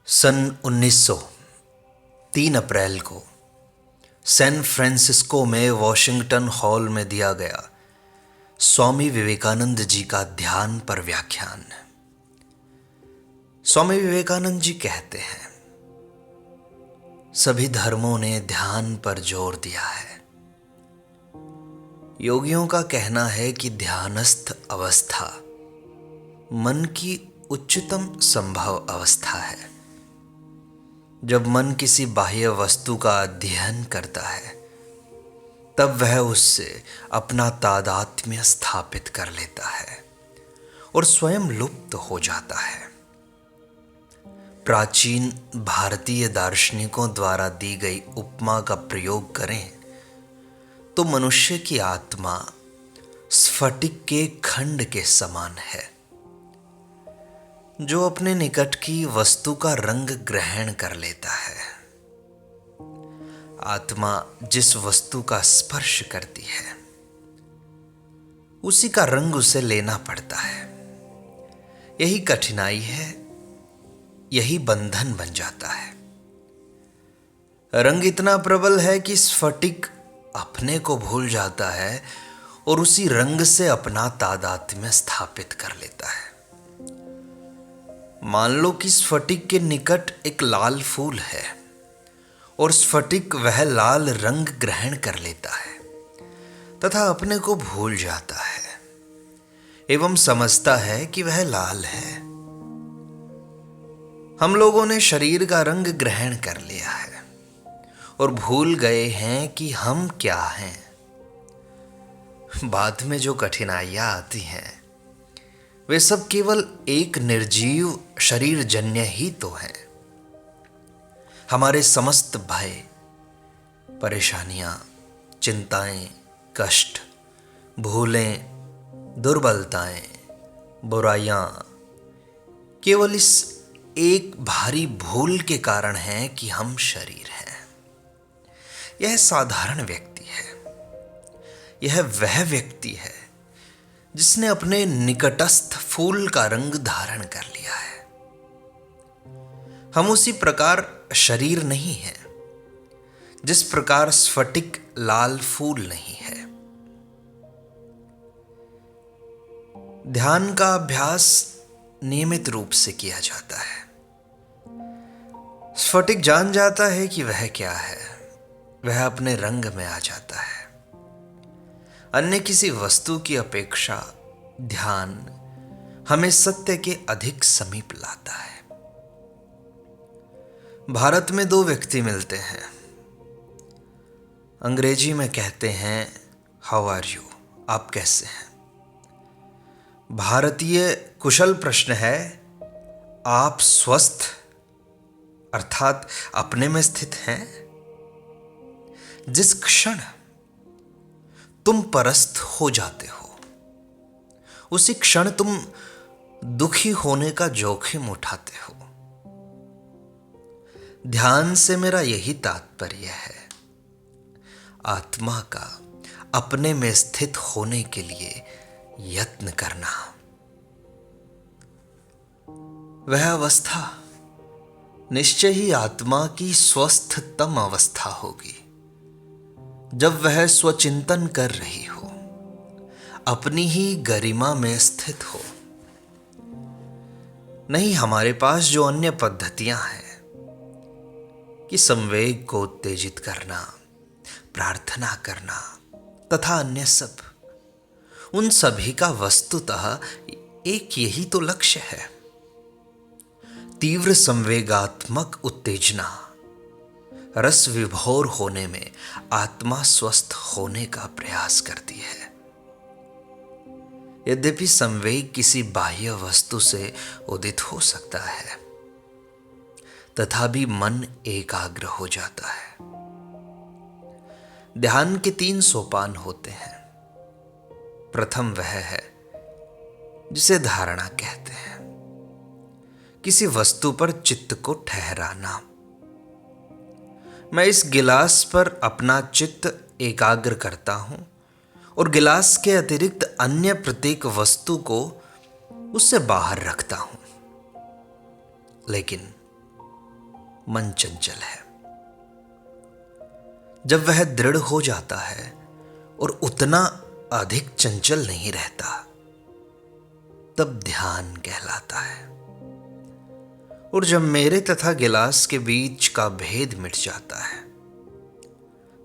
सन 1900 3 अप्रैल को San Francisco में Washington hall में दिया गया स्वामी विवेकानंद जी का ध्यान पर व्याख्यान। स्वामी विवेकानंद जी कहते हैं, सभी धर्मों ने ध्यान पर जोर दिया है। योगियों का कहना है कि ध्यानस्थ अवस्था मन की उच्चतम संभव अवस्था है। जब मन किसी बाह्य वस्तु का अध्ययन करता है तब वह उससे अपना तादात्म्य स्थापित कर लेता है और स्वयं लुप्त हो जाता है। प्राचीन भारतीय दार्शनिकों द्वारा दी गई उपमा का प्रयोग करें तो मनुष्य की आत्मा स्फटिक के खंड के समान है, जो अपने निकट की वस्तु का रंग ग्रहण कर लेता है। आत्मा जिस वस्तु का स्पर्श करती है उसी का रंग उसे लेना पड़ता है। यही कठिनाई है, यही बंधन बन जाता है। रंग इतना प्रबल है कि स्फटिक अपने को भूल जाता है और उसी रंग से अपना तादात्म्य स्थापित कर लेता है। मान लो कि स्फटिक के निकट एक लाल फूल है और स्फटिक वह लाल रंग ग्रहण कर लेता है तथा अपने को भूल जाता है एवं समझता है कि वह लाल है। हम लोगों ने शरीर का रंग ग्रहण कर लिया है और भूल गए हैं कि हम क्या हैं। बाद में जो कठिनाइयां आती हैं वे सब केवल एक निर्जीव शरीर जन्य ही तो हैं। हमारे समस्त भय, परेशानियां, चिंताएं, कष्ट, भूलें, दुर्बलताएं, बुराइयां केवल इस एक भारी भूल के कारण हैं कि हम शरीर हैं। यह साधारण व्यक्ति है। यह वह व्यक्ति है जिसने अपने निकटस्थ फूल का रंग धारण कर लिया है। हम उसी प्रकार शरीर नहीं है जिस प्रकार स्फटिक लाल फूल नहीं है। ध्यान का अभ्यास नियमित रूप से किया जाता है। स्फटिक जान जाता है कि वह क्या है, वह अपने रंग में आ जाता है। अन्य किसी वस्तु की अपेक्षा ध्यान हमें सत्य के अधिक समीप लाता है। भारत में 2 व्यक्ति मिलते हैं। अंग्रेजी में कहते हैं हाउ आर यू, आप कैसे हैं। भारतीय कुशल प्रश्न है, आप स्वस्थ अर्थात अपने में स्थित हैं। जिस क्षण तुम परस्त हो जाते हो उसी क्षण तुम दुखी होने का जोखिम उठाते हो। ध्यान से मेरा यही तात्पर्य है, आत्मा का अपने में स्थित होने के लिए यत्न करना। वह अवस्था निश्चय ही आत्मा की स्वस्थतम अवस्था होगी जब वह स्वचिंतन कर रही हो, अपनी ही गरिमा में स्थित हो। नहीं, हमारे पास जो अन्य पद्धतियां हैं कि संवेग को उत्तेजित करना, प्रार्थना करना तथा अन्य सब, उन सभी का वस्तुतः एक यही तो लक्ष्य है, तीव्र संवेगात्मक उत्तेजना, रस विभोर होने में आत्मा स्वस्थ होने का प्रयास करती है। यद्यपि संवेग किसी बाह्य वस्तु से उदित हो सकता है तथापि मन एकाग्र हो जाता है। ध्यान के 3 सोपान होते हैं। प्रथम वह है जिसे धारणा कहते हैं, किसी वस्तु पर चित्त को ठहराना। मैं इस गिलास पर अपना चित्त एकाग्र करता हूं और गिलास के अतिरिक्त अन्य प्रत्येक वस्तु को उससे बाहर रखता हूं। लेकिन मन चंचल है। जब वह दृढ़ हो जाता है और उतना अधिक चंचल नहीं रहता, तब ध्यान कहलाता है। और जब मेरे तथा गिलास के बीच का भेद मिट जाता है,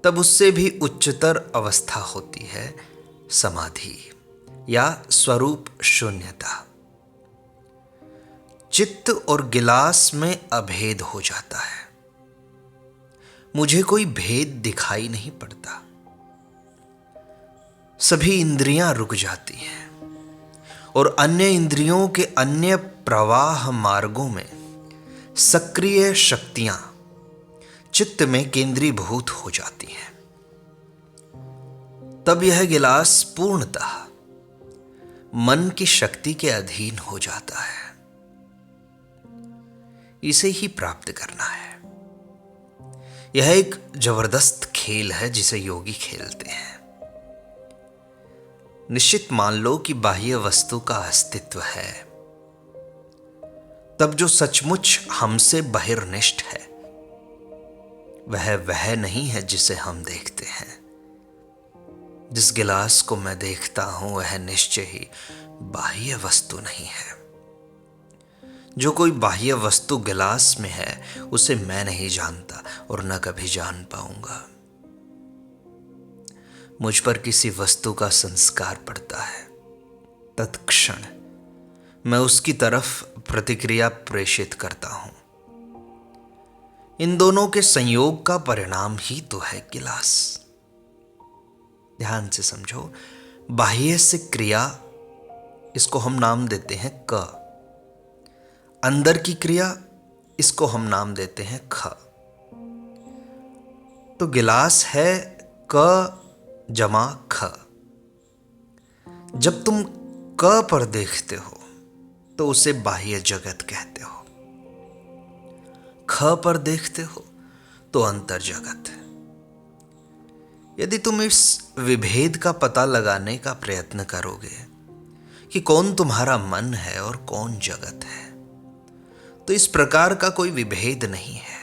तब उससे भी उच्चतर अवस्था होती है समाधि या स्वरूप शून्यता। चित्त और गिलास में अभेद हो जाता है। मुझे कोई भेद दिखाई नहीं पड़ता। सभी इंद्रियां रुक जाती हैं और अन्य इंद्रियों के अन्य प्रवाह मार्गों में सक्रिय शक्तियां चित्त में केंद्रीभूत हो जाती हैं। तब यह गिलास पूर्णतः मन की शक्ति के अधीन हो जाता है। इसे ही प्राप्त करना है। यह एक जबरदस्त खेल है जिसे योगी खेलते हैं। निश्चित मान लो कि बाह्य वस्तु का अस्तित्व है, तब जो सचमुच हमसे बहिर्निष्ठ है वह नहीं है जिसे हम देखते हैं। जिस गिलास को मैं देखता हूं वह निश्चय ही बाह्य वस्तु नहीं है। जो कोई बाह्य वस्तु गिलास में है उसे मैं नहीं जानता और न कभी जान पाऊंगा। मुझ पर किसी वस्तु का संस्कार पड़ता है, तत्क्षण मैं उसकी तरफ प्रतिक्रिया प्रेषित करता हूं। इन दोनों के संयोग का परिणाम ही तो है गिलास। ध्यान से समझो, बाह्य से क्रिया, इसको हम नाम देते हैं क। अंदर की क्रिया, इसको हम नाम देते हैं ख। तो गिलास है क जमा ख। जब तुम क पर देखते हो तो उसे बाह्य जगत कहते हो, ख पर देखते हो तो अंतर जगत। यदि तुम इस विभेद का पता लगाने का प्रयत्न करोगे कि कौन तुम्हारा मन है और कौन जगत है, तो इस प्रकार का कोई विभेद नहीं है।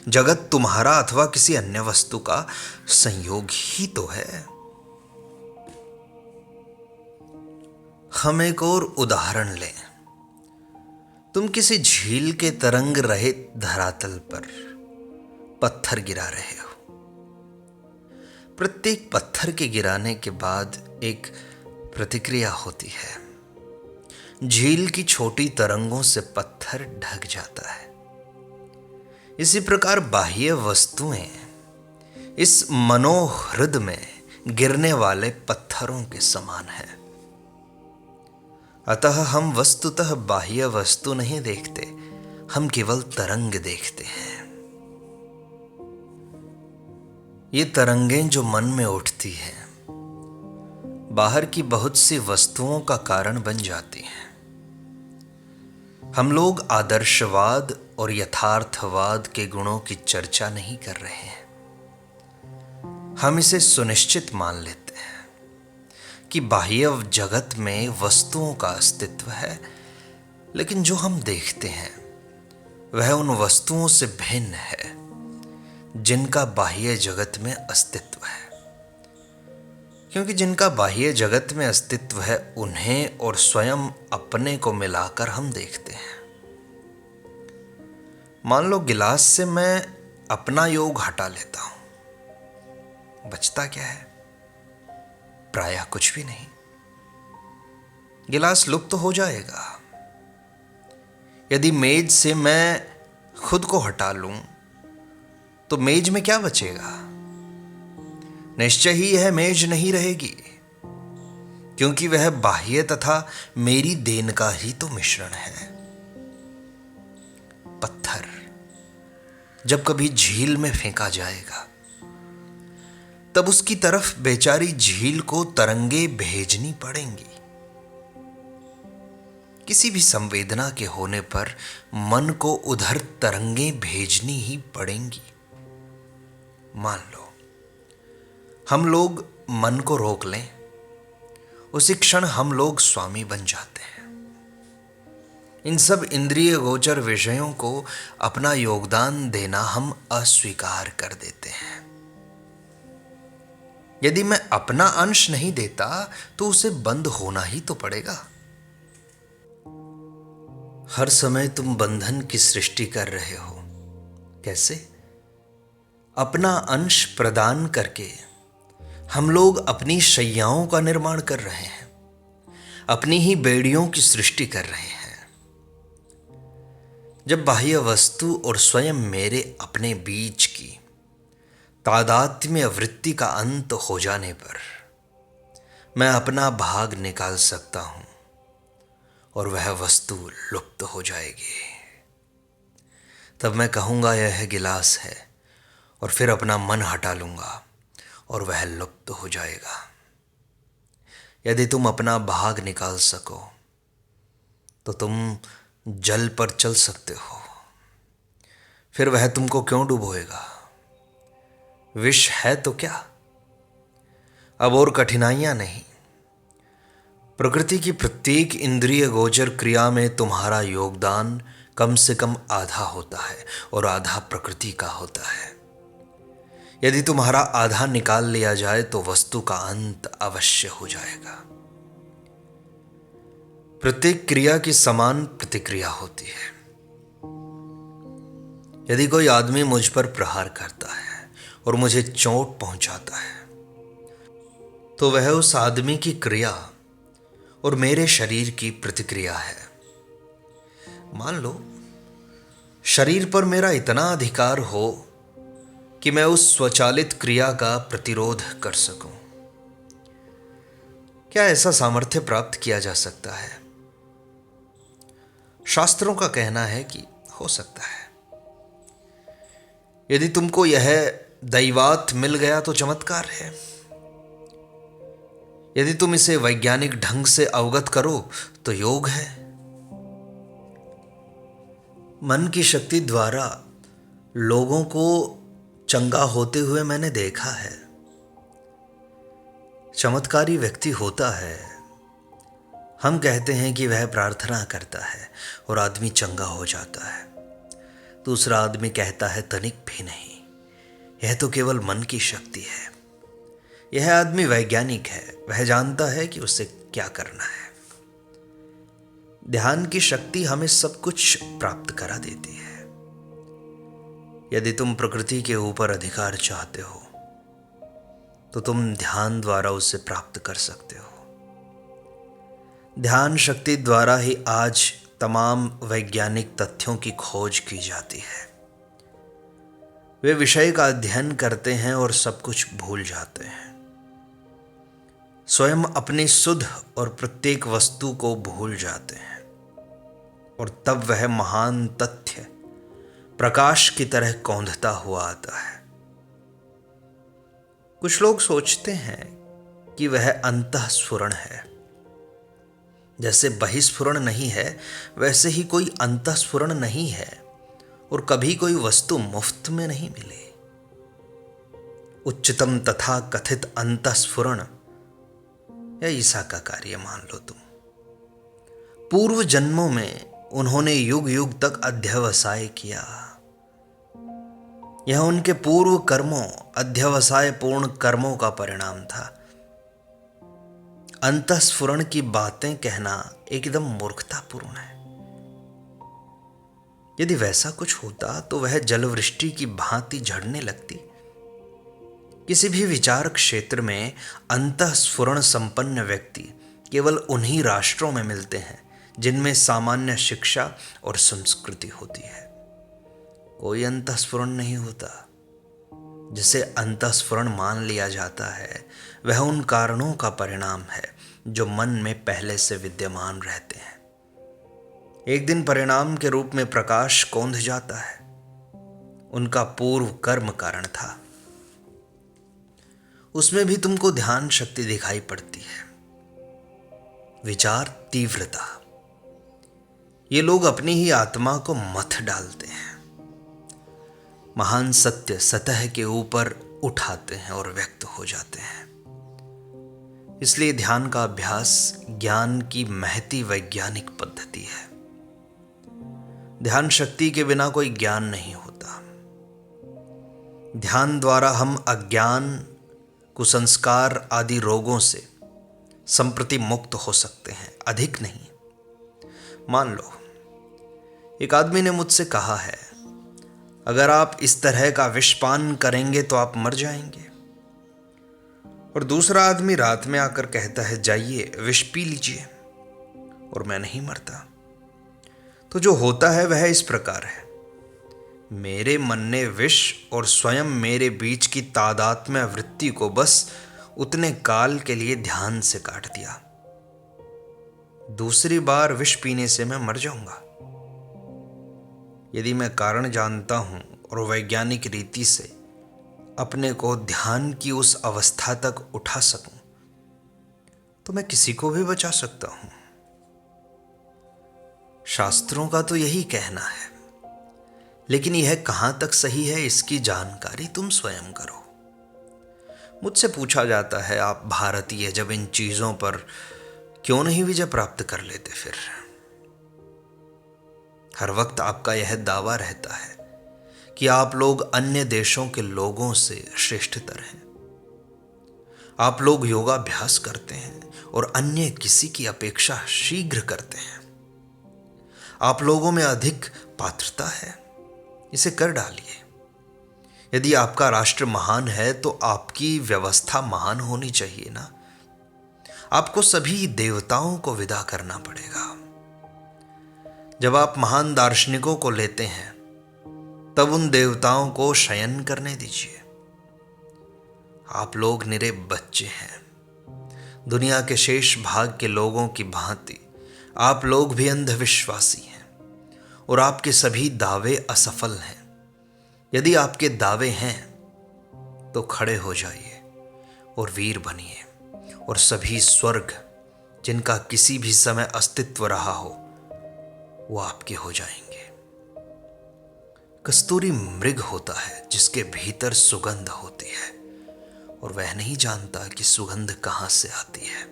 जगत तुम्हारा अथवा किसी अन्य वस्तु का संयोग ही तो है। हम एक और उदाहरण लें। तुम किसी झील के तरंग रहित धरातल पर पत्थर गिरा रहे हो। प्रत्येक पत्थर के गिराने के बाद एक प्रतिक्रिया होती है। झील की छोटी तरंगों से पत्थर ढक जाता है। इसी प्रकार बाह्य वस्तुएं इस मनोहृद में गिरने वाले पत्थरों के समान है। अतः हम वस्तुतः बाह्य वस्तु नहीं देखते, हम केवल तरंग देखते हैं। ये तरंगें जो मन में उठती हैं, बाहर की बहुत सी वस्तुओं का कारण बन जाती हैं। हम लोग आदर्शवाद और यथार्थवाद के गुणों की चर्चा नहीं कर रहे हैं। हम इसे सुनिश्चित मान लेते हैं कि बाह्य जगत में वस्तुओं का अस्तित्व है, लेकिन जो हम देखते हैं वह उन वस्तुओं से भिन्न है जिनका बाह्य जगत में अस्तित्व है। क्योंकि जिनका बाह्य जगत में अस्तित्व है उन्हें और स्वयं अपने को मिलाकर हम देखते हैं। मान लो गिलास से मैं अपना योग हटा लेता हूं, बचता क्या है? प्रायः कुछ भी नहीं। गिलास लुप्त हो जाएगा। यदि मेज से मैं खुद को हटा लूं तो मेज में क्या बचेगा? निश्चय ही यह मेज नहीं रहेगी, क्योंकि वह बाह्य तथा मेरी देन का ही तो मिश्रण है। पत्थर जब कभी झील में फेंका जाएगा, तब उसकी तरफ बेचारी झील को तरंगे भेजनी पड़ेंगी। किसी भी संवेदना के होने पर मन को उधर तरंगे भेजनी ही पड़ेंगी। मान लो हम लोग मन को रोक लें, उसी क्षण हम लोग स्वामी बन जाते हैं। इन सब इंद्रिय गोचर विषयों को अपना योगदान देना हम अस्वीकार कर देते हैं। यदि मैं अपना अंश नहीं देता तो उसे बंद होना ही तो पड़ेगा। हर समय तुम बंधन की सृष्टि कर रहे हो। कैसे? अपना अंश प्रदान करके हम लोग अपनी शैयाओं का निर्माण कर रहे हैं, अपनी ही बेड़ियों की सृष्टि कर रहे हैं। जब बाह्य वस्तु और स्वयं मेरे अपने बीच की तादात्म्य वृत्ति का अंत हो जाने पर मैं अपना भाग निकाल सकता हूं और वह वस्तु लुप्त हो जाएगी। तब मैं कहूँगा यह गिलास है, और फिर अपना मन हटा लूँगा और वह लुप्त हो जाएगा। यदि तुम अपना भाग निकाल सको तो तुम जल पर चल सकते हो, फिर वह तुमको क्यों डुबोएगा? विष है तो क्या, अब और कठिनाइयां नहीं। प्रकृति की प्रत्येक इंद्रिय गोचर क्रिया में तुम्हारा योगदान कम से कम आधा होता है और आधा प्रकृति का होता है। यदि तुम्हारा आधा निकाल लिया जाए तो वस्तु का अंत अवश्य हो जाएगा। प्रत्येक क्रिया की समान प्रतिक्रिया होती है। यदि कोई आदमी मुझ पर प्रहार करता है और मुझे चोट पहुंचाता है तो वह उस आदमी की क्रिया और मेरे शरीर की प्रतिक्रिया है। मान लो शरीर पर मेरा इतना अधिकार हो कि मैं उस स्वचालित क्रिया का प्रतिरोध कर सकूं। क्या ऐसा सामर्थ्य प्राप्त किया जा सकता है? शास्त्रों का कहना है कि हो सकता है। यदि तुमको यह दैवात मिल गया तो चमत्कार है। यदि तुम इसे वैज्ञानिक ढंग से अवगत करो तो योग है। मन की शक्ति द्वारा लोगों को चंगा होते हुए मैंने देखा है। चमत्कारी व्यक्ति होता है, हम कहते हैं कि वह प्रार्थना करता है और आदमी चंगा हो जाता है। दूसरा आदमी कहता है तनिक भी नहीं, यह तो केवल मन की शक्ति है। यह आदमी वैज्ञानिक है, वह जानता है कि उसे क्या करना है। ध्यान की शक्ति हमें सब कुछ प्राप्त करा देती है। यदि तुम प्रकृति के ऊपर अधिकार चाहते हो तो तुम ध्यान द्वारा उसे प्राप्त कर सकते हो। ध्यान शक्ति द्वारा ही आज तमाम वैज्ञानिक तथ्यों की खोज की जाती है। वे विषय का अध्ययन करते हैं और सब कुछ भूल जाते हैं, स्वयं अपनी सुध और प्रत्येक वस्तु को भूल जाते हैं, और तब वह महान तथ्य प्रकाश की तरह कौंधता हुआ आता है। कुछ लोग सोचते हैं कि वह अंतःस्फुरण है। जैसे बहिस्फुरण नहीं है वैसे ही कोई अंतःस्फुरण नहीं है, और कभी कोई वस्तु मुफ्त में नहीं मिली। उच्चतम तथा कथित अंतःस्फुरण या ईसा का कार्य मान लो तुम। पूर्व जन्मों में उन्होंने युग युग तक अध्यवसाय किया। यह उनके पूर्व कर्मों, अध्यवसाय पूर्ण कर्मों का परिणाम था। अंतःस्फुरण की बातें कहना एकदम मूर्खतापूर्ण है। यदि वैसा कुछ होता तो वह जलवृष्टि की भांति झड़ने लगती। किसी भी विचार क्षेत्र में अंतःस्फुरण संपन्न व्यक्ति केवल उन्हीं राष्ट्रों में मिलते हैं जिनमें सामान्य शिक्षा और संस्कृति होती है। कोई अंतःस्फुरण नहीं होता। जिसे अंतःस्फुरण मान लिया जाता है वह उन कारणों का परिणाम है जो मन में पहले से विद्यमान रहते हैं। एक दिन परिणाम के रूप में प्रकाश कौंध जाता है। उनका पूर्व कर्म कारण था। उसमें भी तुमको ध्यान शक्ति दिखाई पड़ती है, विचार तीव्रता। ये लोग अपनी ही आत्मा को मथ डालते हैं, महान सत्य सतह के ऊपर उठाते हैं और व्यक्त हो जाते हैं। इसलिए ध्यान का अभ्यास ज्ञान की महती वैज्ञानिक पद्धति है। ध्यान शक्ति के बिना कोई ज्ञान नहीं होता। ध्यान द्वारा हम अज्ञान, कुसंस्कार आदि रोगों से संप्रति मुक्त हो सकते हैं, अधिक नहीं। मान लो एक आदमी ने मुझसे कहा है, अगर आप इस तरह का विष पान करेंगे तो आप मर जाएंगे। और दूसरा आदमी रात में आकर कहता है, जाइए विष पी लीजिए, और मैं नहीं मरता। तो जो होता है वह इस प्रकार है, मेरे मन ने विष और स्वयं मेरे बीच की तादात्म्य वृत्ति को बस उतने काल के लिए ध्यान से काट दिया। दूसरी बार विष पीने से मैं मर जाऊंगा। यदि मैं कारण जानता हूं और वैज्ञानिक रीति से अपने को ध्यान की उस अवस्था तक उठा सकूं, तो मैं किसी को भी बचा सकता हूं। शास्त्रों का तो यही कहना है, लेकिन यह कहां तक सही है इसकी जानकारी तुम स्वयं करो। मुझसे पूछा जाता है, आप भारतीय जब इन चीजों पर क्यों नहीं विजय प्राप्त कर लेते? फिर हर वक्त आपका यह दावा रहता है कि आप लोग अन्य देशों के लोगों से श्रेष्ठतर हैं। आप लोग योगाभ्यास करते हैं और अन्य किसी की अपेक्षा शीघ्र करते हैं। आप लोगों में अधिक पात्रता है, इसे कर डालिए। यदि आपका राष्ट्र महान है तो आपकी व्यवस्था महान होनी चाहिए ना। आपको सभी देवताओं को विदा करना पड़ेगा। जब आप महान दार्शनिकों को लेते हैं तब उन देवताओं को शयन करने दीजिए। आप लोग निरे बच्चे हैं। दुनिया के शेष भाग के लोगों की भांति आप लोग भी अंधविश्वासी हैं और आपके सभी दावे असफल हैं। यदि आपके दावे हैं तो खड़े हो जाइए और वीर बनिए, और सभी स्वर्ग जिनका किसी भी समय अस्तित्व रहा हो वो आपके हो जाएंगे। कस्तूरी मृग होता है जिसके भीतर सुगंध होती है, और वह नहीं जानता कि सुगंध कहां से आती है।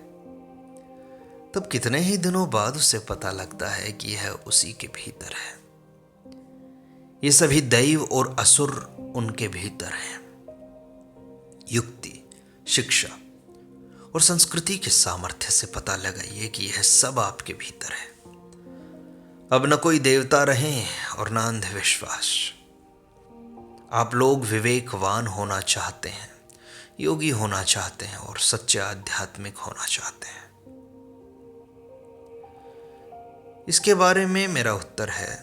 तब कितने ही दिनों बाद उसे पता लगता है कि यह उसी के भीतर है। ये सभी दैव और असुर उनके भीतर हैं। युक्ति, शिक्षा और संस्कृति के सामर्थ्य से पता लगाइए कि यह सब आपके भीतर है। अब न कोई देवता रहे और न अंधविश्वास। आप लोग विवेकवान होना चाहते हैं, योगी होना चाहते हैं और सच्चे आध्यात्मिक होना चाहते हैं। इसके बारे में मेरा उत्तर है,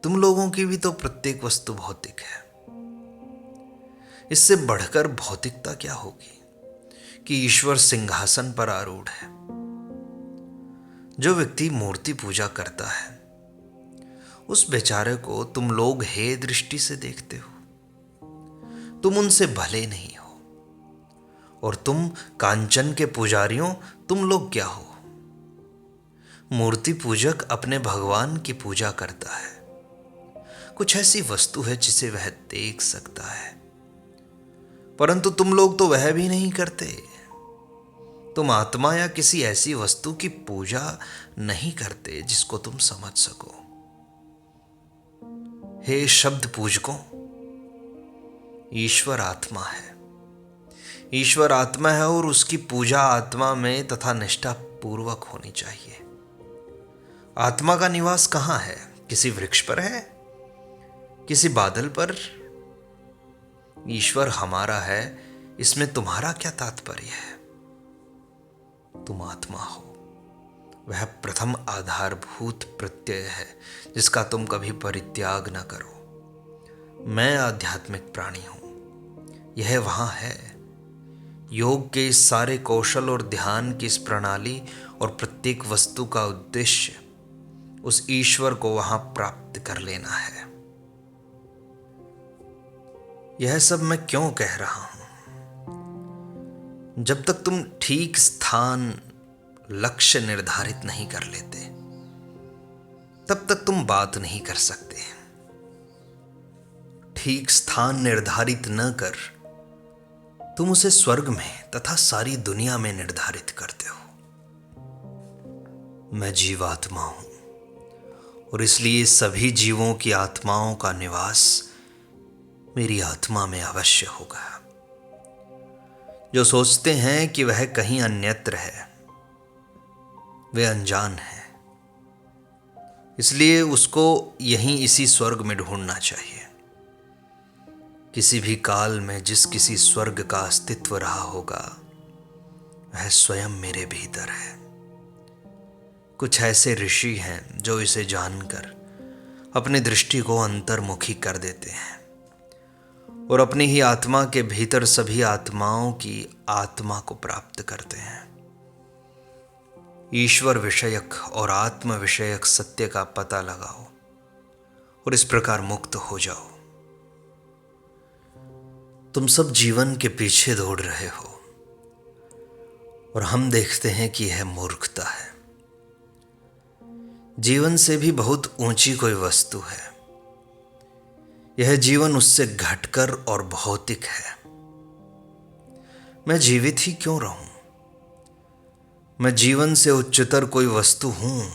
तुम लोगों की भी तो प्रत्येक वस्तु भौतिक है। इससे बढ़कर भौतिकता क्या होगी कि ईश्वर सिंहासन पर आरूढ़ है। जो व्यक्ति मूर्ति पूजा करता है उस बेचारे को तुम लोग हे दृष्टि से देखते हो। तुम उनसे भले नहीं हो। और तुम कांचन के पुजारियों, तुम लोग क्या हो? मूर्ति पूजक अपने भगवान की पूजा करता है। कुछ ऐसी वस्तु है जिसे वह देख सकता है, परंतु तुम लोग तो वह भी नहीं करते। तुम आत्मा या किसी ऐसी वस्तु की पूजा नहीं करते जिसको तुम समझ सको। हे शब्द पूजकों, ईश्वर आत्मा है। ईश्वर आत्मा है और उसकी पूजा आत्मा में तथा निष्ठा पूर्वक होनी चाहिए। आत्मा का निवास कहां है? किसी वृक्ष पर है? किसी बादल पर? ईश्वर हमारा है, इसमें तुम्हारा क्या तात्पर्य है? तुम आत्मा हो। वह प्रथम आधारभूत प्रत्यय है जिसका तुम कभी परित्याग न करो। मैं आध्यात्मिक प्राणी हूं, यह वहां है। योग के इस सारे कौशल और ध्यान की इस प्रणाली और प्रत्येक वस्तु का उद्देश्य उस ईश्वर को वहां प्राप्त कर लेना है। यह सब मैं क्यों कह रहा हूं? जब तक तुम ठीक स्थान, लक्ष्य निर्धारित नहीं कर लेते तब तक तुम बात नहीं कर सकते। ठीक स्थान निर्धारित न कर तुम उसे स्वर्ग में तथा सारी दुनिया में निर्धारित करते हो। मैं जीवात्मा हूं और इसलिए सभी जीवों की आत्माओं का निवास मेरी आत्मा में अवश्य होगा। जो सोचते हैं कि वह कहीं अन्यत्र है, वे अनजान हैं। इसलिए उसको यहीं इसी स्वर्ग में ढूंढना चाहिए। किसी भी काल में जिस किसी स्वर्ग का अस्तित्व रहा होगा, वह स्वयं मेरे भीतर है। कुछ ऐसे ऋषि हैं जो इसे जानकर अपनी दृष्टि को अंतर्मुखी कर देते हैं और अपनी ही आत्मा के भीतर सभी आत्माओं की आत्मा को प्राप्त करते हैं। ईश्वर विषयक और आत्म विषयक सत्य का पता लगाओ और इस प्रकार मुक्त हो जाओ। तुम सब जीवन के पीछे दौड़ रहे हो और हम देखते हैं कि यह मूर्खता है। जीवन से भी बहुत ऊंची कोई वस्तु है। यह जीवन उससे घटकर और भौतिक है। मैं जीवित ही क्यों रहूं? मैं जीवन से उच्चतर कोई वस्तु हूं।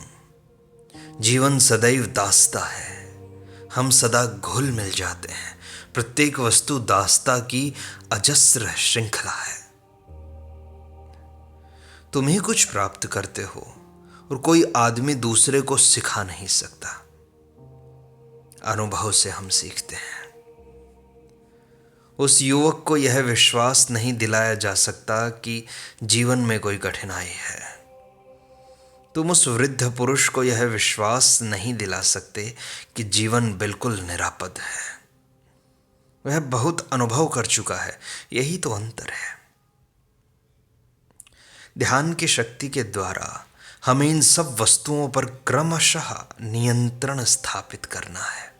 जीवन सदैव दास्ता है। हम सदा घुल मिल जाते हैं। प्रत्येक वस्तु दास्ता की अजस्र श्रृंखला है। तुम ही कुछ प्राप्त करते हो और कोई आदमी दूसरे को सिखा नहीं सकता। अनुभव से हम सीखते हैं। उस युवक को यह विश्वास नहीं दिलाया जा सकता कि जीवन में कोई कठिनाई है। तुम उस वृद्ध पुरुष को यह विश्वास नहीं दिला सकते कि जीवन बिल्कुल निरापद है। वह बहुत अनुभव कर चुका है। यही तो अंतर है। ध्यान की शक्ति के द्वारा हमें इन सब वस्तुओं पर क्रमशः नियंत्रण स्थापित करना है।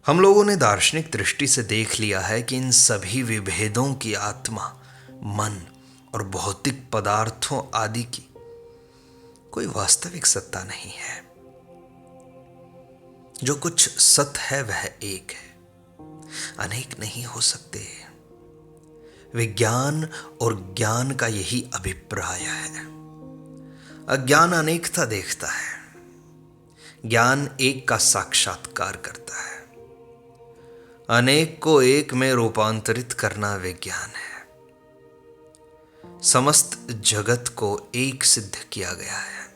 हम लोगों ने दार्शनिक दृष्टि से देख लिया है कि इन सभी विभेदों की आत्मा, मन और भौतिक पदार्थों आदि की कोई वास्तविक सत्ता नहीं है। जो कुछ सत है वह एक है, अनेक नहीं हो सकते। विज्ञान और ज्ञान का यही अभिप्राय है। अज्ञान अनेकता देखता है, ज्ञान एक का साक्षात्कार करता है। अनेक को एक में रूपांतरित करना विज्ञान है। समस्त जगत को एक सिद्ध किया गया है।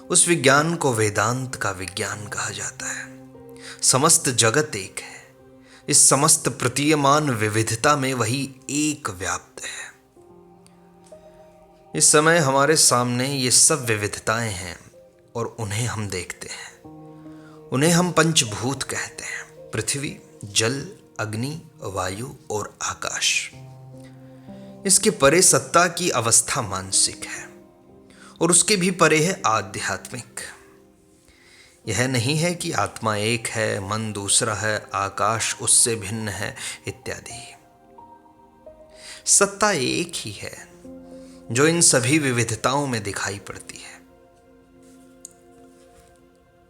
उस विज्ञान को वेदांत का विज्ञान कहा जाता है। समस्त जगत एक है। इस समस्त प्रतीयमान विविधता में वही एक व्याप्त है। इस समय हमारे सामने ये सब विविधताएं हैं और उन्हें हम देखते हैं। उन्हें हम पंचभूत कहते हैं। पृथ्वी, जल, अग्नि, वायु और आकाश। इसके परे सत्ता की अवस्था मानसिक है और उसके भी परे है आध्यात्मिक। यह नहीं है कि आत्मा एक है, मन दूसरा है, आकाश उससे भिन्न है इत्यादि। सत्ता एक ही है जो इन सभी विविधताओं में दिखाई पड़ती है।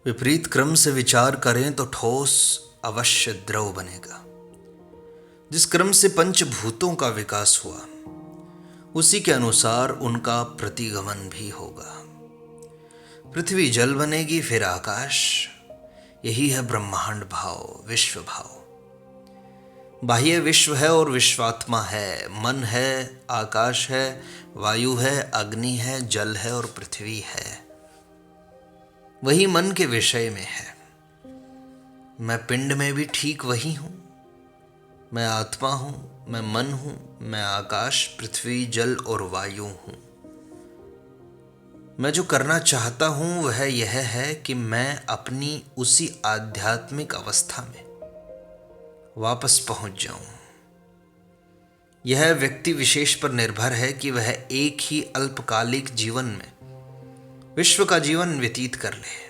विपरीत क्रम से विचार करें तो ठोस अवश्य द्रव बनेगा। जिस क्रम से पंचभूतों का विकास हुआ उसी के अनुसार उनका प्रतिगमन भी होगा। पृथ्वी जल बनेगी, फिर आकाश। यही है ब्रह्मांड भाव, विश्व भाव। बाह्य विश्व है और विश्वात्मा है। मन है, आकाश है, वायु है, अग्नि है, जल है और पृथ्वी है। वही मन के विषय में है। मैं पिंड में भी ठीक वही हूं। मैं आत्मा हूं, मैं मन हूं, मैं आकाश, पृथ्वी, जल और वायु हूं। मैं जो करना चाहता हूं वह यह है कि मैं अपनी उसी आध्यात्मिक अवस्था में वापस पहुंच जाऊं। यह व्यक्ति विशेष पर निर्भर है कि वह एक ही अल्पकालिक जीवन में विश्व का जीवन व्यतीत कर ले।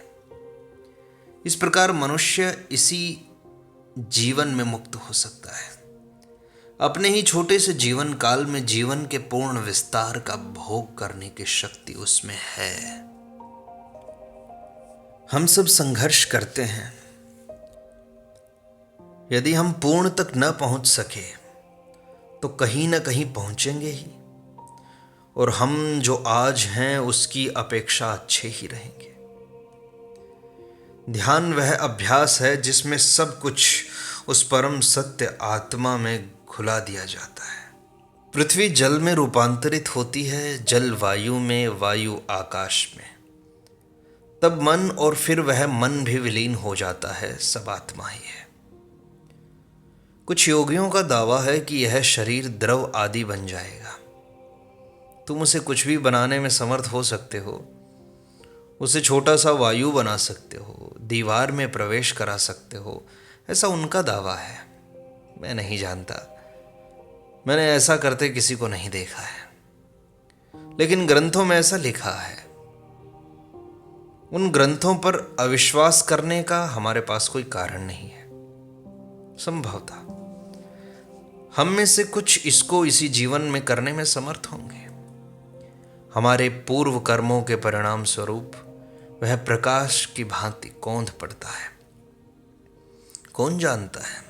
इस प्रकार मनुष्य इसी जीवन में मुक्त हो सकता है। अपने ही छोटे से जीवन काल में जीवन के पूर्ण विस्तार का भोग करने की शक्ति उसमें है। हम सब संघर्ष करते हैं। यदि हम पूर्ण तक न पहुंच सके तो कहीं न कहीं पहुंचेंगे ही, और हम जो आज हैं उसकी अपेक्षा अच्छे ही रहेंगे। ध्यान वह अभ्यास है जिसमें सब कुछ उस परम सत्य आत्मा में घुला दिया जाता है। पृथ्वी जल में रूपांतरित होती है, जल वायु में, वायु आकाश में। तब मन और फिर वह मन भी विलीन हो जाता है, सब आत्मा ही है। कुछ योगियों का दावा है कि यह शरीर द्रव आदि बन जाएगा। तुम उसे कुछ भी बनाने में समर्थ हो सकते हो। उसे छोटा सा वायु बना सकते हो, दीवार में प्रवेश करा सकते हो, ऐसा उनका दावा है। मैं नहीं जानता, मैंने ऐसा करते किसी को नहीं देखा है, लेकिन ग्रंथों में ऐसा लिखा है। उन ग्रंथों पर अविश्वास करने का हमारे पास कोई कारण नहीं है। संभवतः हम में से कुछ इसको इसी जीवन में करने में समर्थ होंगे। हमारे पूर्व कर्मों के परिणाम स्वरूप वह प्रकाश की भांति कौंध पड़ता है, कौन जानता है।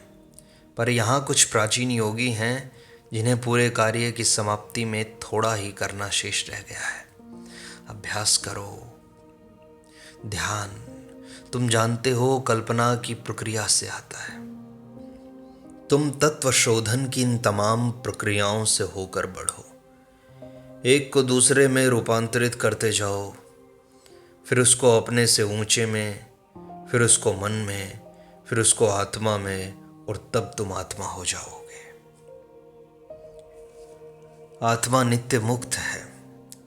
पर यहाँ कुछ प्राचीन योगी हैं जिन्हें पूरे कार्य की समाप्ति में थोड़ा ही करना शेष रह गया है। अभ्यास करो। ध्यान, तुम जानते हो, कल्पना की प्रक्रिया से आता है। तुम तत्व शोधन की इन तमाम प्रक्रियाओं से होकर बढ़ो। एक को दूसरे में रूपांतरित करते जाओ, फिर उसको अपने से ऊंचे में, फिर उसको मन में, फिर उसको आत्मा में, और तब तुम आत्मा हो जाओगे। आत्मा नित्य मुक्त है,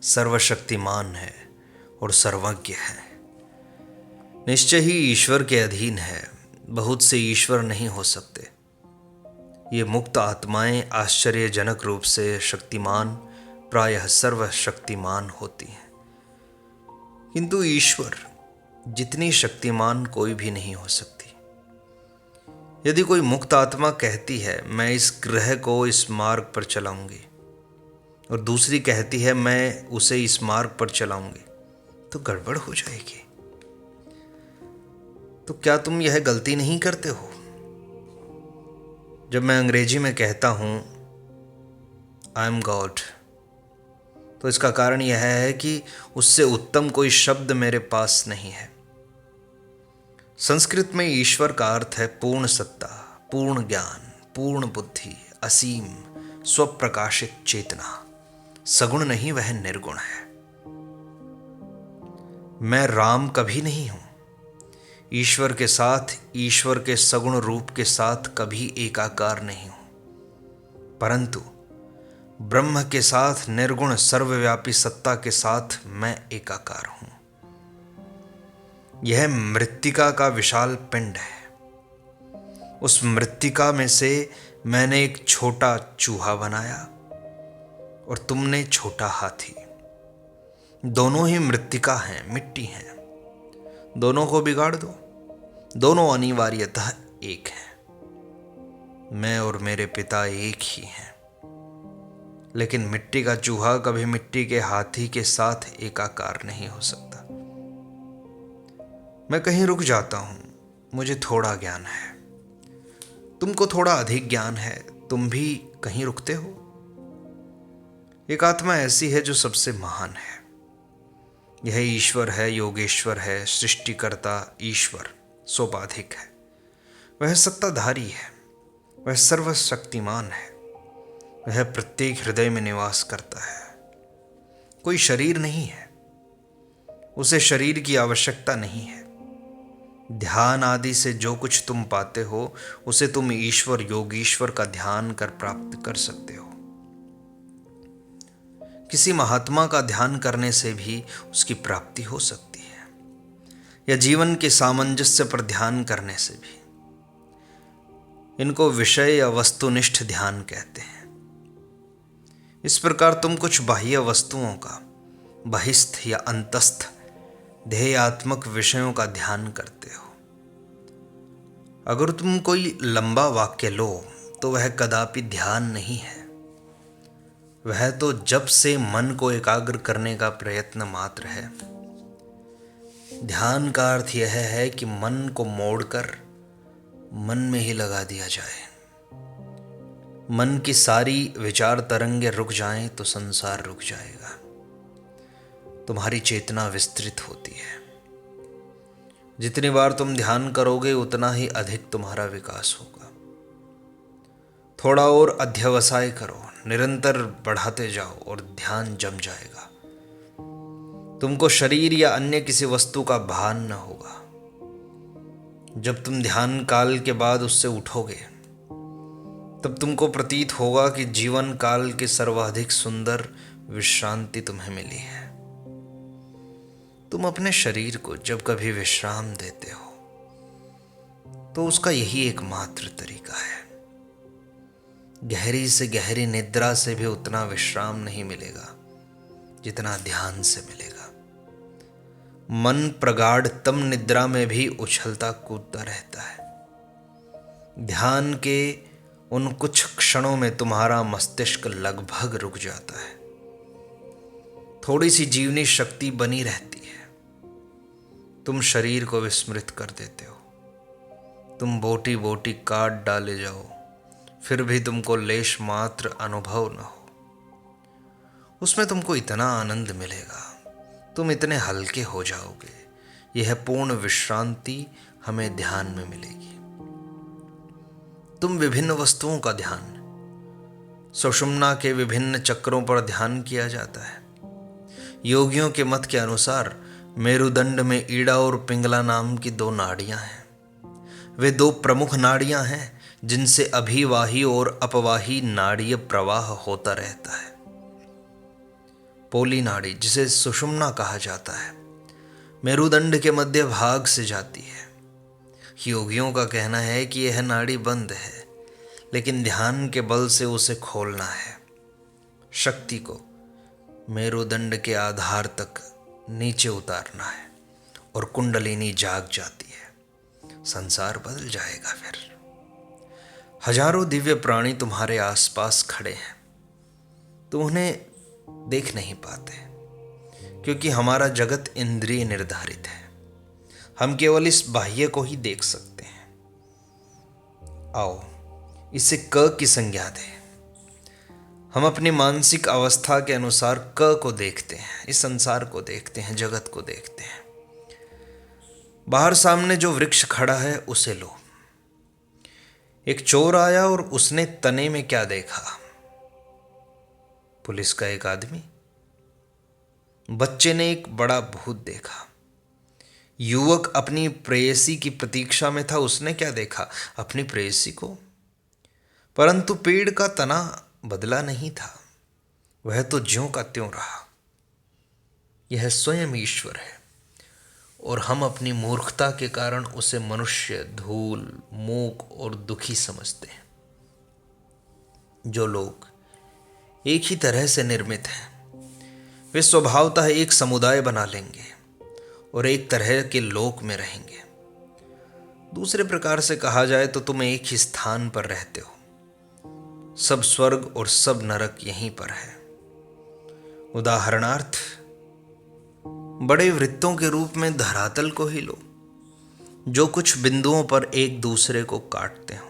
सर्वशक्तिमान है और सर्वज्ञ है। निश्चय ही ईश्वर के अधीन है। बहुत से ईश्वर नहीं हो सकते। ये मुक्त आत्माएं आश्चर्यजनक रूप से शक्तिमान, प्रायः सर्वशक्तिमान होती हैं। किंतु ईश्वर जितनी शक्तिमान कोई भी नहीं हो सकती। यदि कोई मुक्त आत्मा कहती है मैं इस ग्रह को इस मार्ग पर चलाऊंगी, और दूसरी कहती है मैं उसे इस मार्ग पर चलाऊंगी, तो गड़बड़ हो जाएगी। तो क्या तुम यह गलती नहीं करते हो? जब मैं अंग्रेजी में कहता हूं आई एम गॉड, तो इसका कारण यह है कि उससे उत्तम कोई शब्द मेरे पास नहीं है। संस्कृत में ईश्वर का अर्थ है पूर्ण सत्ता, पूर्ण ज्ञान, पूर्ण बुद्धि, असीम, स्वप्रकाशित चेतना। सगुण नहीं, वह निर्गुण है। मैं राम कभी नहीं हूं। ईश्वर के साथ, ईश्वर के सगुण रूप के साथ कभी एकाकार नहीं हूं, परंतु ब्रह्म के साथ, निर्गुण सर्वव्यापी सत्ता के साथ मैं एकाकार हूं। यह मृत्तिका का विशाल पिंड है। उस मृत्तिका में से मैंने एक छोटा चूहा बनाया और तुमने छोटा हाथी। दोनों ही मृत्तिका हैं, मिट्टी हैं। दोनों को बिगाड़ दो, दोनों अनिवार्यतः एक हैं। मैं और मेरे पिता एक ही हैं, लेकिन मिट्टी का चूहा कभी मिट्टी के हाथी के साथ एकाकार नहीं हो सकता। मैं कहीं रुक जाता हूं, मुझे थोड़ा ज्ञान है, तुमको थोड़ा अधिक ज्ञान है, तुम भी कहीं रुकते हो। एक आत्मा ऐसी है जो सबसे महान है। यह ईश्वर है, योगेश्वर है, सृष्टिकर्ता ईश्वर सोपाधिक है। वह सत्ताधारी है, वह सर्वशक्तिमान है, वह प्रत्येक हृदय में निवास करता है। कोई शरीर नहीं है, उसे शरीर की आवश्यकता नहीं है। ध्यान आदि से जो कुछ तुम पाते हो उसे तुम ईश्वर, योगीश्वर का ध्यान कर प्राप्त कर सकते हो। किसी महात्मा का ध्यान करने से भी उसकी प्राप्ति हो सकती है, या जीवन के सामंजस्य पर ध्यान करने से भी। इनको विषय या वस्तुनिष्ठ ध्यान कहते हैं। इस प्रकार तुम कुछ बाह्य वस्तुओं का, बहिस्थ या अंतस्थ ध्येयात्मक विषयों का ध्यान करते हो। अगर तुम कोई लंबा वाक्य लो तो वह कदापि ध्यान नहीं है। वह तो जब से मन को एकाग्र करने का प्रयत्न मात्र है। ध्यान का अर्थ यह है कि मन को मोड़कर मन में ही लगा दिया जाए। मन की सारी विचार तरंगे रुक जाएं तो संसार रुक जाएगा। तुम्हारी चेतना विस्तृत होती है। जितनी बार तुम ध्यान करोगे उतना ही अधिक तुम्हारा विकास होगा। थोड़ा और अध्यवसाय करो, निरंतर बढ़ाते जाओ और ध्यान जम जाएगा। तुमको शरीर या अन्य किसी वस्तु का भान न होगा। जब तुम ध्यान काल के बाद उससे उठोगे तब तुमको प्रतीत होगा कि जीवन काल की सर्वाधिक सुंदर विश्रांति तुम्हें मिली है। तुम अपने शरीर को जब कभी विश्राम देते हो तो उसका यही एकमात्र तरीका है। गहरी से गहरी निद्रा से भी उतना विश्राम नहीं मिलेगा जितना ध्यान से मिलेगा। मन प्रगाढ़तम निद्रा में भी उछलता कूदता रहता है। ध्यान के उन कुछ क्षणों में तुम्हारा मस्तिष्क लगभग रुक जाता है। थोड़ी सी जीवनी शक्ति बनी रहती है। तुम शरीर को विस्मृत कर देते हो। तुम बोटी बोटी काट डाले जाओ, फिर भी तुमको लेश मात्र अनुभव न हो। उसमें तुमको इतना आनंद मिलेगा, तुम इतने हल्के हो जाओगे। यह पूर्ण विश्रांति हमें ध्यान में मिलेगी। तुम विभिन्न वस्तुओं का ध्यान, सुषुम्ना के विभिन्न चक्रों पर ध्यान किया जाता है। योगियों के मत के अनुसार मेरुदंड में ईड़ा और पिंगला नाम की 2 नाड़ियां हैं। वे 2 प्रमुख नाड़ियां हैं जिनसे अभिवाही और अपवाही नाड़ीय प्रवाह होता रहता है। पोली नाड़ी, जिसे सुषुम्ना कहा जाता है, मेरुदंड के मध्य भाग से जाती है। योगियों का कहना है कि यह नाड़ी बंद है, लेकिन ध्यान के बल से उसे खोलना है। शक्ति को मेरुदंड के आधार तक नीचे उतारना है और कुंडलिनी जाग जाती है। संसार बदल जाएगा। फिर हजारों दिव्य प्राणी तुम्हारे आसपास खड़े हैं। तुम उन्हें देख नहीं पाते क्योंकि हमारा जगत इंद्रिय निर्धारित है। हम केवल इस बाह्य को ही देख सकते हैं। आओ इसे क की संज्ञा दें। हम अपनी मानसिक अवस्था के अनुसार क को देखते हैं, इस संसार को देखते हैं, जगत को देखते हैं। बाहर सामने जो वृक्ष खड़ा है उसे लो। एक चोर आया और उसने तने में क्या देखा? पुलिस का एक आदमी। बच्चे ने एक बड़ा भूत देखा। युवक अपनी प्रेयसी की प्रतीक्षा में था, उसने क्या देखा? अपनी प्रेयसी को। परंतु पेड़ का तना बदला नहीं था, वह तो ज्यों का त्यों रहा। यह स्वयं ईश्वर है और हम अपनी मूर्खता के कारण उसे मनुष्य, धूल, मूक और दुखी समझते हैं। जो लोग एक ही तरह से निर्मित हैं वे स्वभावतः एक समुदाय बना लेंगे और एक तरह के लोक में रहेंगे। दूसरे प्रकार से कहा जाए तो तुम एक ही स्थान पर रहते हो। सब स्वर्ग और सब नरक यहीं पर है। उदाहरणार्थ, बड़े वृत्तों के रूप में धरातल को ही लो, जो कुछ बिंदुओं पर एक दूसरे को काटते हो।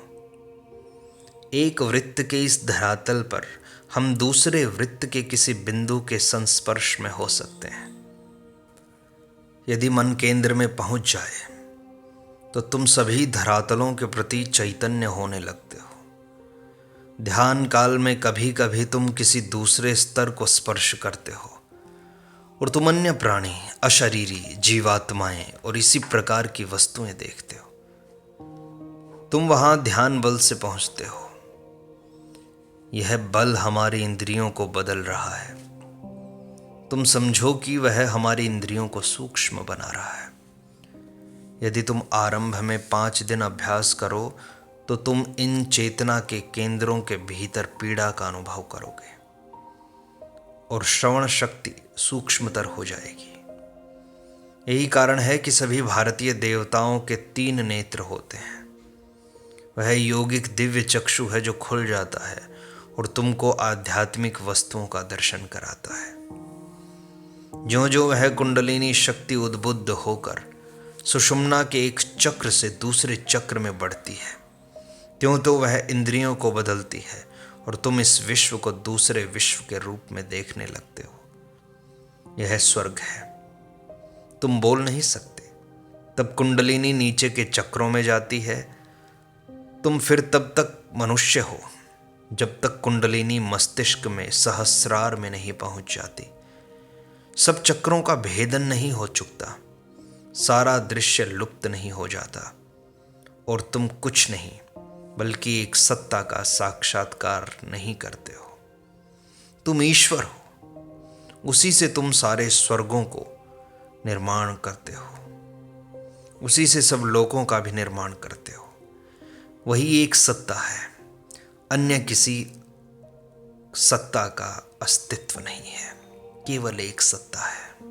एक वृत्त के इस धरातल पर हम दूसरे वृत्त के किसी बिंदु के संस्पर्श में हो सकते हैं। यदि मन केंद्र में पहुंच जाए तो तुम सभी धरातलों के प्रति चैतन्य होने लगते हो। ध्यान काल में कभी कभी तुम किसी दूसरे स्तर को स्पर्श करते हो और तुम अन्य प्राणी, अशरीरी, जीवात्माएं और इसी प्रकार की वस्तुएं देखते हो। तुम वहां ध्यान बल से पहुंचते हो। यह बल हमारी इंद्रियों को बदल रहा है। तुम समझो कि वह हमारी इंद्रियों को सूक्ष्म बना रहा है। यदि तुम आरंभ में 5 दिन अभ्यास करो तो तुम इन चेतना के केंद्रों के भीतर पीड़ा का अनुभव करोगे और श्रवण शक्ति सूक्ष्मतर हो जाएगी। यही कारण है कि सभी भारतीय देवताओं के 3 नेत्र होते हैं। वह यौगिक दिव्य चक्षु है जो खुल जाता है और तुमको आध्यात्मिक वस्तुओं का दर्शन कराता है। ज्यों ज्यों वह कुंडलिनी शक्ति उद्बुद्ध होकर सुषुम्ना के एक चक्र से दूसरे चक्र में बढ़ती है, त्यों तो वह इंद्रियों को बदलती है और तुम इस विश्व को दूसरे विश्व के रूप में देखने लगते हो। यह स्वर्ग है। तुम बोल नहीं सकते, तब कुंडलिनी नीचे के चक्रों में जाती है। तुम फिर तब तक मनुष्य हो जब तक कुंडलिनी मस्तिष्क में सहस्रार में नहीं पहुंच जाती। सब चक्रों का भेदन नहीं हो चुकता, सारा दृश्य लुप्त नहीं हो जाता और तुम कुछ नहीं बल्कि एक सत्ता का साक्षात्कार नहीं करते हो। तुम ईश्वर हो, उसी से तुम सारे स्वर्गों को निर्माण करते हो, उसी से सब लोकों का भी निर्माण करते हो। वही एक सत्ता है, अन्य किसी सत्ता का अस्तित्व नहीं है, केवल एक सत्ता है।